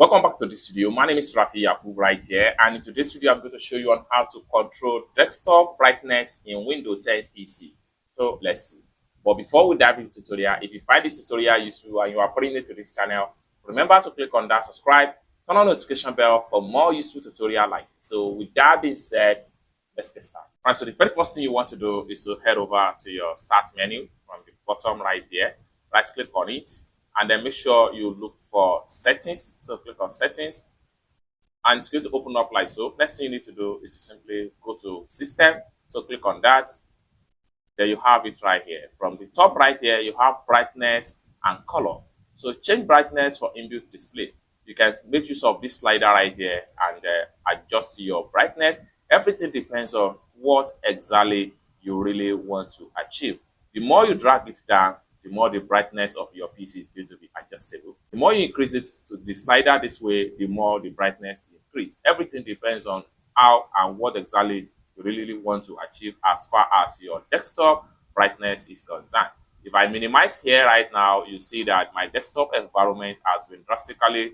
Welcome back to this video. My name is Rafi Yakub right here, and in today's video I'm going to show you on how to control desktop brightness in Windows 10 PC. So let's see. But before we dive into the tutorial, if you find this tutorial useful and you are brand new to this channel, remember to click on that subscribe, turn on notification bell for more useful tutorial like this. So with that being said, let's get started. Alright, so the very first thing you want to do is to head over to your start menu from the bottom right here. Right click on it, and then make sure you look for settings. So click on settings, and it's going to open up like so. Next thing you need to do is to simply go to system. So click on that. There you have it right here. From the top right here, you have brightness and color. So change brightness for inbuilt display. You can make use of this slider right here and adjust your brightness. Everything depends on what exactly you really want to achieve. The more you drag it down, the more the brightness of your PC is going to be adjustable. The more you increase it to the slider this way, the more the brightness increase. Everything depends on how and what exactly you really want to achieve as far as your desktop brightness is concerned. If I minimize here right now, you see that my desktop environment has been drastically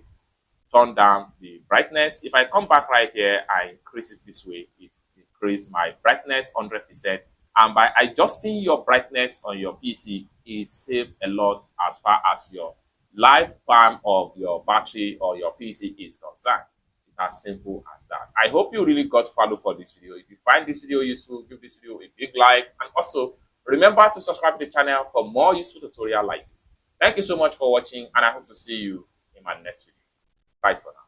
turned down the brightness. If I come back right here, I increase it this way, it increases my brightness 100%. And by adjusting your brightness on your PC, it saves a lot as far as your lifetime of your battery or your PC is concerned. It's as simple as that. I hope you really got value for this video. If you find this video useful, give this video a big like, and also remember to subscribe to the channel for more useful tutorial like this. Thank you so much for watching, and I hope to see you in my next video. Bye for now.